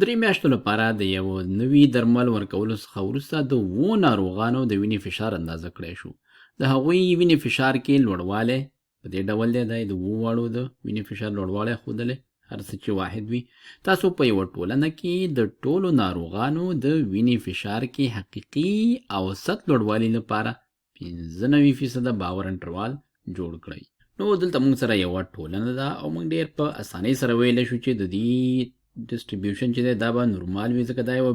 درې میاشتو لپاره د یو نوي درمل ورکولو څخه وروسته د 7 ناروغانو د وینې فشار اندازه کړی شو. د هغوی وینې فشار کې لوړوالی په دې ډول دی، دا د 7 واړو د وینې فشار لوړوالی ښودلی، هر څه چې واحد وي. تاسو په یوه ټولنه کې د ټولو ناروغانو د وینې فشار کې حقیقي اوسط لوړوالي لپاره 95% باور انټروال جوړ کړئ. نو دلته موږ سره یوه ټولنه ده او موږ ډېر په اسانۍ سره ویلی شو چې د دې ډسټریبیوشن چې دی دا به نورمال وي، ځکه دا یوه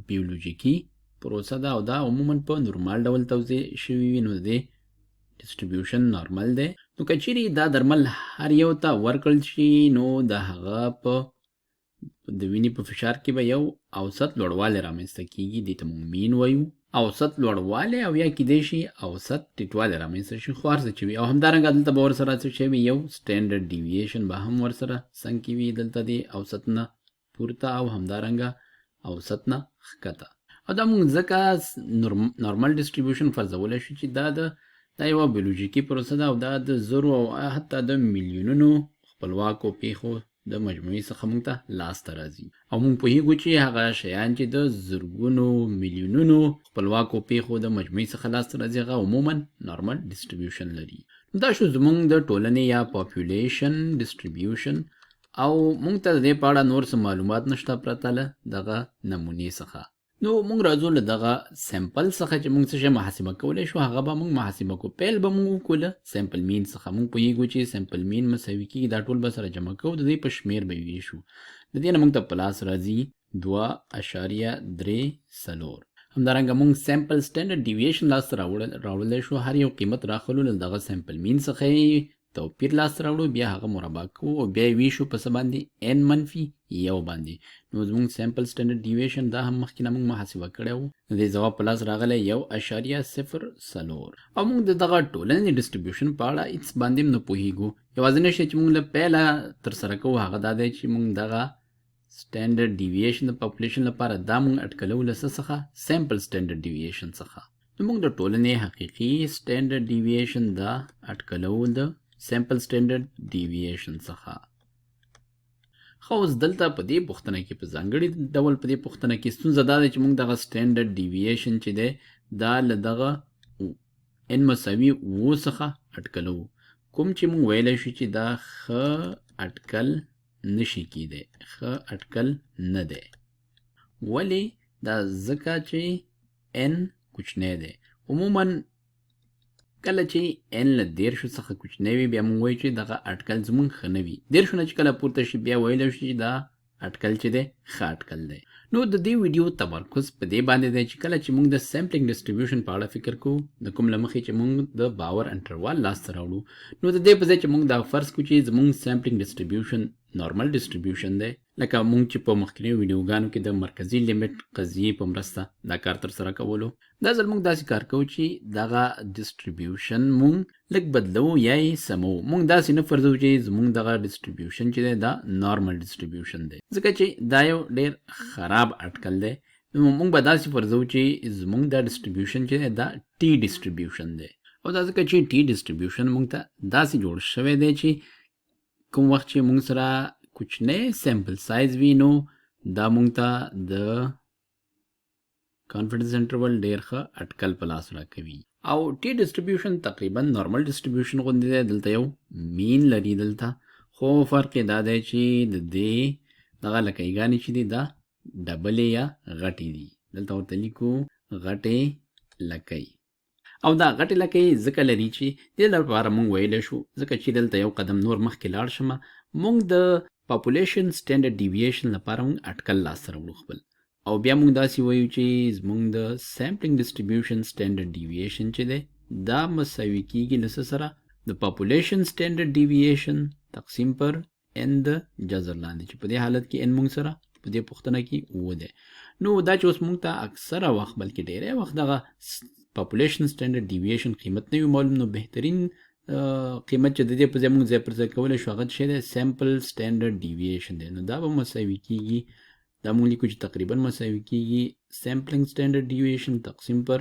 بیولوژیکي پروسه ده او دا عموما په نورمال ډول توضیح شوي وي، نو د دې ډسټریبیوشن نارمل دی. نو که چیرې دا درمل هر یو ته ورکړل شي نو د هغه په د وینې په فشار کې به یو اوسط لوړوالی رامنځته کیږي، دې ته موږ مین وایو. اوسط لوړوالی او یا کیدای شي اوسط ټیټوالی رامنځته شي، خو هر څه چې وي. او همدارنګه دلته به ورسره څه شی وي، یو سټینډرډ ډیویشن به هم ورسره څنګ کې وي، دلته د اوسط نه پورته او همدارنګه اوسط نه ښکته. او دا موږ ځکه نورمال ډسټریبیوشن فرضولی شو چې دا یوه بیولوژیکي پروسه ده او دا د زرو او حتی د میلیونونو خپلواکو پیښو د مجموعې څخه موږ ته لاسته راځي. او موږ پوهیږو چې هغه شیان چې د زرګونو میلیونونو خپلواکو پیښو د مجموعې څخه لاسته راځي هغه عموما نارمل ډسټریبیوشن لري. دا شو زموږ د ټولنې یا پاپولیشن ډسټریبیوشن، او موږ ته د دې په اړه نور څه معلومات نشته پرته له دغه نمونې څخه. نو موږ راځو له دغه سیمپل څخه چې موږ څه شی محاسبه کولی شو، هغه به موږ محاسبه کوو. پیل به موږ وکړو له سیمپل مین څخه. موږ پوهیږو چې سیمپل مین مساوي کېږي، دا ټول به سره جمع کوو، د دې په شمېر به ویشو. د دې نه موږ ته په لاس راځي 2.34. همدارنګه موږ سیمپل سټینډرډ ډیویشن لاسته راوړلی شو. هر یو قیمت راخلو له دغه سیمپل مین څخه توپیر لاسته راوړو، بیا هغه مربع کوو او بیا یې ویشو په څه باندې n منفي 1 باندې. نو زموږ سیمپل سټینډرډ ډیویشن دا هم مخکې نه موږ محاسبه کړی و، د دې ځواب په لاس راغلی 1.04. او موږ د دغه ټولنې ډسټریبیوشن په اړه هېڅ باندې هم نه پوهیږو. یوازینی شی چې موږ له پیله ترسره کوو هغه دا دی چې موږ دغه سټینډرډ ډیویشن د پاپولیشن لپاره دا موږ اټکلو له څه څخه، سیمپل سټینډرډ ډیویشن څخه. نو موږ د ټولنې حقیقي سټینډرډ ډیویشن دا اټکلو د سیمپل سټینډرډ ډیویشن څخه. خو اوس دلته په دې پوښتنه کې په ځانګړي ډول په دې پوښتنه کې ستونزه دا ده چې موږ دغه سټینډرډ ډیویشن چې دی دا له دغه n مساوي 7 څخه اټکلو، کوم چې موږ ویلی شو چې دا ښه اټکل نشي کیدی، ښه اټکل نه دی. ولې؟ دا ځکه چې n کوچنی دی. عموما کله چې n له 10 څخه کوچنی وي بیا موږ وایو چې دغه اټکل زموږ ښه نه وي. 10 نه چې کله پورته شي بیا ویلی شي چې دا اټکل چې دی ښه اټکل دی. نو د دې ویډیو تمرکز په دې باندې دی چې کله چې موږ د سیمپلینګ ډسټریبیوشن په اړه فکر کوو، د کوم له مخې چې موږ د باور انټروال لاسته راوړو، نو د دې په ځای چې موږ دا فرض کوو چې زموږ سیمپلینګ ډسټریبیوشن نارمل ډسټریبیوشن دی، لکه موږ چې په مخکینیو ویډیوګانو کې د مرکزي لیمټ قضیې په مرسته دا کار ترسره کولو، دا ځل موږ داسې کار کوو چې دغه ډسټریبیوشن موږ لږ بدلو یا یې سمو. موږ داسې نه فرضوو چې زموږ دغه ډسټریبیوشن چې دی دا نارمل ډسټریبیوشن دی، ځکه چې دا یو ډېر خراب اټکل دی. نو موږ به داسې فرضوو چې زموږ دا ډسټریبیوشن چې دی دا ټي ډسټریبیوشن دی. او دا ځکه چې ټي ډسټریبیوشن موږ ته داسې جوړ شوی دی چې کوم وخت چې موږ سره کوچنی سیمپل سایز وي نو دا موږ ته د کانفیډنس انټرول ډېر ښه اټکل په لاس راکوي. او ټي ډسټریبیوشن تقریبا نارمل ډسټریبیوشن غوندې دی، دلته یو مین لري دلته، خو فرق یې دا دی چې د دې دغه لکیګانې چې دي دا ډبلې یا غټې دي. دلته ورته لیکو غټې لکۍ. او دا غټې لکۍ ځکه لري چې دې لپاره موږ ویلی شو، ځکه چې دلته یو قدم نور مخکې لاړ شمه، موږ د پاپولیشن سټینډرډ ډیویشن لپاره موږ اټکل لاسته راوړو خپل، او بیا موږ داسې وایو چې زموږ د سیمپلینګ ډسټریبیوشن سټینډرډ ډیویشن چې دی دا مساوي کیږي له څه سره، د پاپولیشن سټینډرډ ډیویشن تقسیم پر n د جذر لاندې، چې په دې حالت کې n موږ سره په دې پوښتنه کې 7 دی. نو دا چې اوس موږ ته اکثره وخت بلکې ډېری وخت دغه پاپولیشن سټینډرډ ډیویشن قیمت نه وي معلوم، نو بهترین قیمت چې د دې په ځای موږ ځای پر ځای کولی شو هغه څه دی، سیمپل سټینډرډ ډیویشن دی. نو دا به مساوي کیږي، دا موږ لیکو چې تقریبا مساوي کیږي سیمپلینګ سټینډرډ ډیویشن تقسیم پر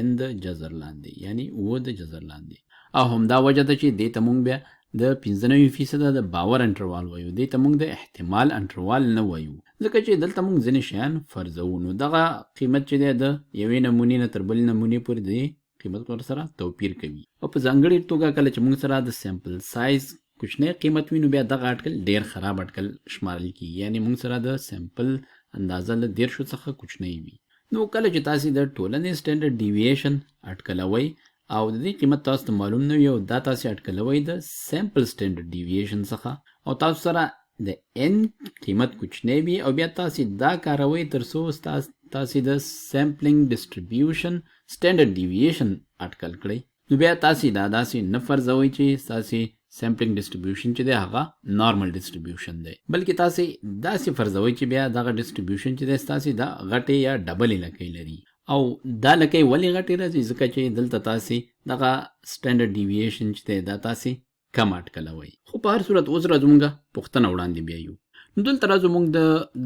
n د جذر لاندې، یعنی 7 د جذر لاندې. او همدا وجه ده چې دې ته موږ بیا د 95% د باور انټروال وایو، دې ته موږ د احتمال انټروال نه وایو، ځکه چې دلته موږ ځینې شیان فرضوو. نو دغه قیمت چې دی د یوې نمونې نه تر بلې نمونې پورې د قیمت ورسره توپیر کوي. او په ځانګړې توګه کله چې موږ سره د سیمپل سایز کوچنی قیمت وي، نو بیا دغه اټکل ډیر خراب اټکل شمارل کیږي، یعنی موږ سره د سیمپل اندازه له 10 څخه کوچنی وي. نو کله چې تاسو د ټولنې سټینډرډ ډیویشن اټکلوي او د دې قیمت تاسو ته معلوم نه وي او دا تاسو اټکلوي د سیمپل سټینډرډ ډیویشن څخه، او تاسو سره د n قیمت کوچنی وي او بیا تاسو دا کاروي ترڅو تاسو د سیمپلینګ ډیسټریبیوشن سټینډرډ ډیویشن اټکل کړئ. نو بیا تاسو دا داسې نه فرضوي چې تاسو سیمپلینګ ډیسټریبیوشن چې دی هغه نارمل ډیسټریبیوشن دی، بلکې تاسو داسې فرضوي چې بیا دغه ډیسټریبیوشن چې دی تاسو دا غټې یا ډبل لکې لري. او دا لکې ولې غټې راځي؟ ځکه چې دلته تاسو دغه سټینډرډ ډیویشن چې دی دا تاسو کم اټکلوي. خو په هر صورت اوس راځو موږ پوښتنه وړاندې بیایو. نو دلته راځو موږ د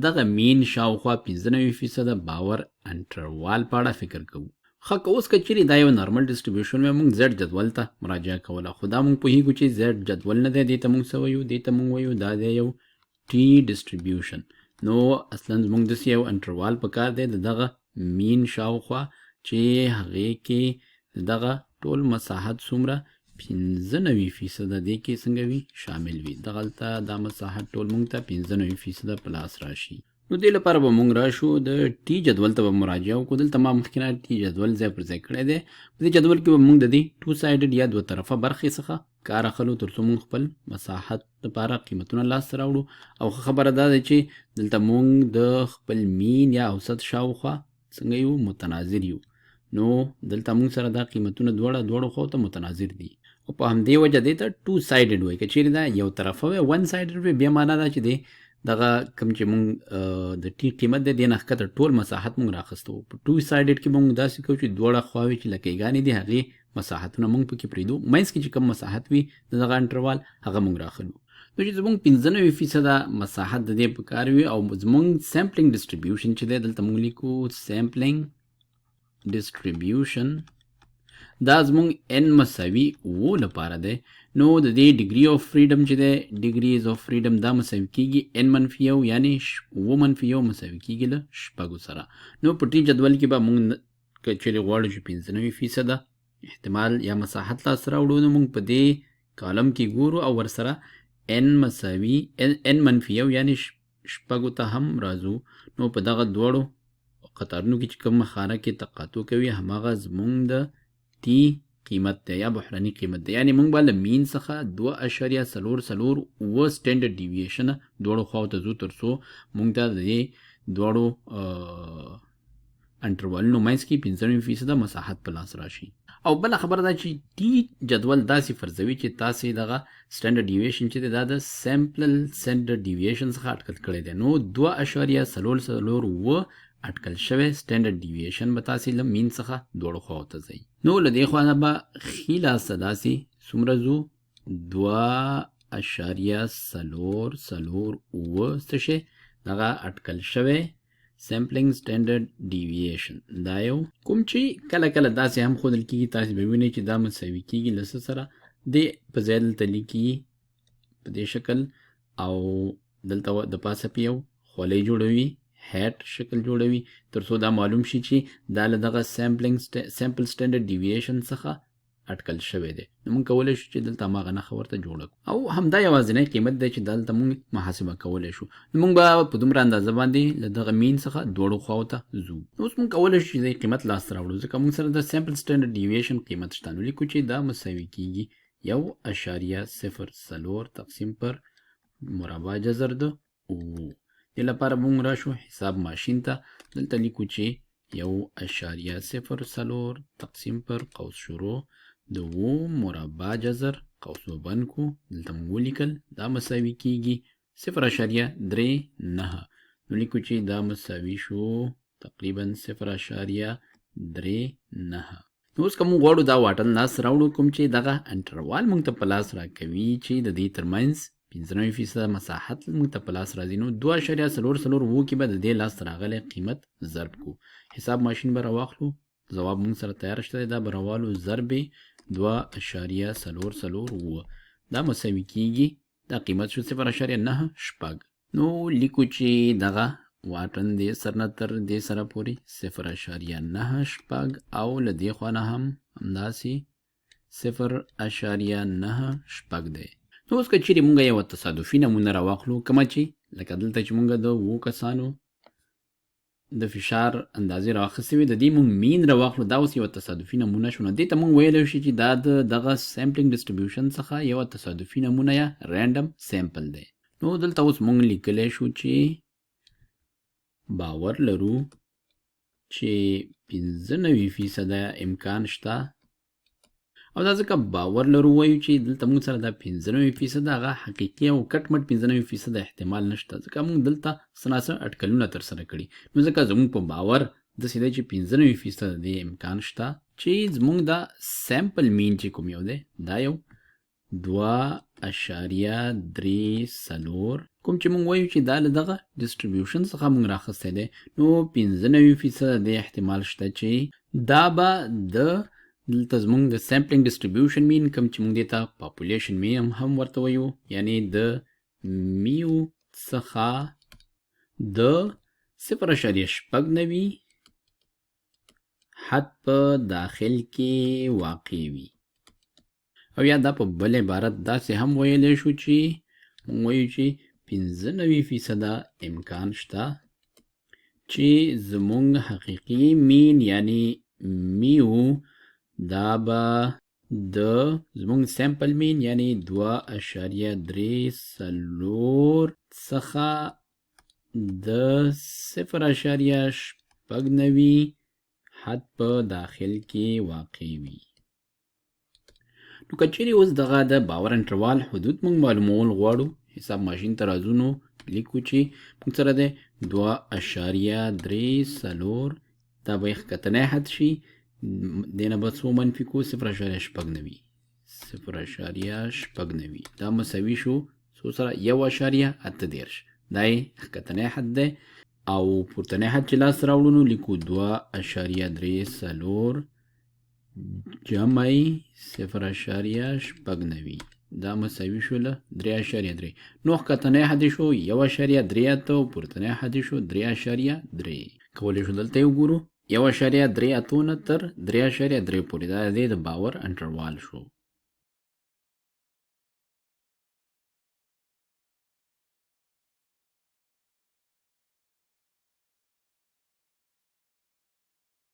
دغه مین شاوخوا 95% باور انټروال په اړه فکر کوو. خو که اوس که چیرې دا یو نارمل ډیسټریبیوشن وي، موږ زیډ جدول ته مراجعه کوله، خو دا موږ پوهیږو چې زیډ جدول نه دی، دې ته موږ څه وایو؟ دې ته موږ وایو دا دی یو ټي ډیسټریبیوشن. نو اصلا زموږ داسې یو انټروال پکار دی د دغه مین شاوخوا چې هغې کې دغه ټول مساحت څومره 95% دې کې څنګه وي؟ شامل وي. دغلته دا مساحت ټول موږ ته 95% په لاس راشي. نو دې لپاره به موږ راشو د ټي جدول ته به مراجعه وکړو. دلته ما مخکې نه ټي جدول ځای پر ځای کړی دی. په دې جدول کې به موږ د دې 2 سایډډ یا دوه طرفه برخې څخه کار اخلو ترڅو موږ خپل مساحت لپاره قیمتونه لاسته راوړو. او ښه خبره دا ده چې دلته موږ د خپل مین یا اوسط شاوخوا څنګه یو؟ متناظر یو. نو دلته موږ سره دا قیمتونه دواړو خواو ته متناظر دي، او په همدې وجه دې ته 2 سایډډ وایي. که چیرې دا یو طرفه وي 1 سایډډ وي، بیا معنا دا چې دی دغه کوم چې موږ د ټي قیمت دی دې نه ښکته ټول مساحت موږ راخستو. په 2 سایډډ کې موږ داسې کوو چې دواړه خواوې چې لکېګانې دي هغې مساحتونه موږ پکې پرېږدو، منځ کې چې کوم مساحت وي د دغه انټروال هغه موږ راخلو. نو چې زموږ 95% مساحت د دې په کار وي او زموږ سیمپلینګ ډیسټریبیوشن چې دی دلته موږ لیکو سیمپلینګ ډیسټریبیوشن، دا زموږ n مساوي 2 لپاره دی. نو د دې ډیګري اف فریډم چې دی ډیګریز اف فریډم دا مساوي کیږي n - 1 یعنی 2 - 1 مساوي کیږي له 6 سره. نو په ټي جدول کې به موږ که چیرې غواړو چې 95% احتمال یا مساحت لاسته راوړو، نو موږ په دې کالم کې ګورو او ورسره n - 1 یعنی 6 ته هم راځو. نو په دغه دواړو قطارونو کې چې کوم خانه کې تقاطع کوي هماغه زموږ د ټي قیمت دی یا بحراني قیمت دی. یعنی موږ به له مین څخه 2.44 سټینډرډ ډیویشن دواړو خواو ته ځو ترڅو موږ ته د دې دواړو انټروالونو منځ کې 95% مساحت په لاس راشي. او بله خبره دا چې ټي جدول داسې فرضوي چې تاسې دغه سټینډرډ ډیویشن چې دی دا د سیمپل سټینډرډ ډیویشن څخه اټکل کړی دی. نو 2.44 اټکل شوی سټینډرډ ډیویشن به تاسې له مین څخه دواړو خواو ته ځئ. نو له دې خوا نه به ښي لاسته داسې څومره ځو؟ 2.44 څه شی دغه اټکل شوی سیمپلینګ سټینډرډ ډیویشن دا یو کوم چې کله کله داسې هم ښودل کېږي، تاسې به وینئ چې دا مساوي کېږي له څه سره؟ دې په ځای دلته لیکي په دې شکل، او دلته د پاسه په یو خولۍ جوړوي، هیټ شکل جوړوي ترڅو دا معلوم شي چې دا له دغه سیمپل سټینډرډ ډیویشن څخه اټکل شوی دی. نو موږ کولی شو چې دلته هماغه نښه ورته جوړه کړو، او همدا یوازینی قیمت دی چې دلته موږ محاسبه کولی شو. نو موږ به په دومره اندازه باندې له دغه مین څخه دواړو خواو ته ځو. اوس موږ کولی شو چې د قیمت لاسته راوړو، ځکه موږ سره د سیمپل سټینډرډ ډیویشن قیمت شته. نو لیکو چې دا مساوي کېږي 1.04 تقسیم پر مربع جذر د اوو. دې لپاره موږ راشو حساب ماشین ته، دلته لیکو چې 1.04 تقسیم پر قوس شروع د 2 مربع جذر قوس و بند کو، دلته موږ ولیکل دا مساوي کېږي 0.39. نو لیکو چې دا مساوي شو تقریبا 0.39. نو اوس که موږ غواړو دا واټن لاس راوړو کوم چې دغه انټروال موږ ته په لاس راکوي چې د دې ترمنځ 95% مساحت موږ ته په لاس راځي، نو 2.44 کې به د دې لاس راغلی قیمت ضرب کو. حساب ماشین به راواخلو، ځواب موږ سره تیار شته، دا به راوالو ضرب 2.44. دا مساوي کیږي دا قیمت شو 0.9 شپږ. نو لیکو چې دغه واټن دې سر نه تر دې سره پورې 0.9 شپږ او له دې خوا نه هم همداسې 0.9 شپږ دی. نو اوس که چیرې مونږ یوه تصادفي نمونه راواخلو کومه چې لکه دلته چې مونږ د 7 کسانو د فشار اندازې راواخیستې وي د دې مونږ مین راواخلو دا اوس یوه تصادفي نمونه شو. نو دې ته مونږ ویلی شي چې دا د دغه سیمپلینګ ډسټریبیوشن څخه یوه تصادفي نمونه یا رینډم سیمپل دی. نو دلته اوس مونږ لیکلی شو چې باور لرو چې 95% امکان شته او دا ځکه باور لرو وایو چې دلته موږ سره دا 95% هغه حقیقي او کټ مټ 95% احتمال نشته ځکه موږ دلته څه ناڅه اټکلونه ترسره کړي. نو ځکه زموږ په باور داسې دی چې 95% د امکان شته چې زموږ دا سیمپل مین چې کوم یو دی دا یو 2.34 کوم چې موږ وایو چې دا له دغه ډسټریبیوشن څخه موږ راخستی دی. نو 95% د احتمال شته چې دا به د دلته زموږ د سیمپلینګ ډسټریبیوشن مین کوم چې موږ دې ته پاپولیشن مین هم ورته وایو یعنی د میو څخه د 0.9 حد په داخل کې واقع وي. او یا دا په بل عبارت داسې هم ویلی شو چې موږ وایو چې 95% امکان شته چې زموږ حقیقي مین یعنی میو دا به د زموږ سیمپل مین یعنی 2.34 څخه د 0.9 حد په داخل کې واقع وي. نو که چیرې اوس دغه د باور انټروال حدود موږ معلومول غواړو حساب ماشین ته راځو نو لیکو چې موږ سره دی 2.34 دا به یې ښکتنی حد شي دې نه به څو منفي کو 0.9 دا مساوي شو څو سره 1.8 دا یې ښکتنی حد دی او پورتنی حد چې لاس راوړو نو لیکو 2.34 جمع 0.9 دا مساوي شو له 3.3 نو ښکتنی حد شو 1.3 او پورتنی حد شو 3.3 کولی شو دلته یې وګورو 1.3 تر 3.3 پورې دا د باور انټروال شو.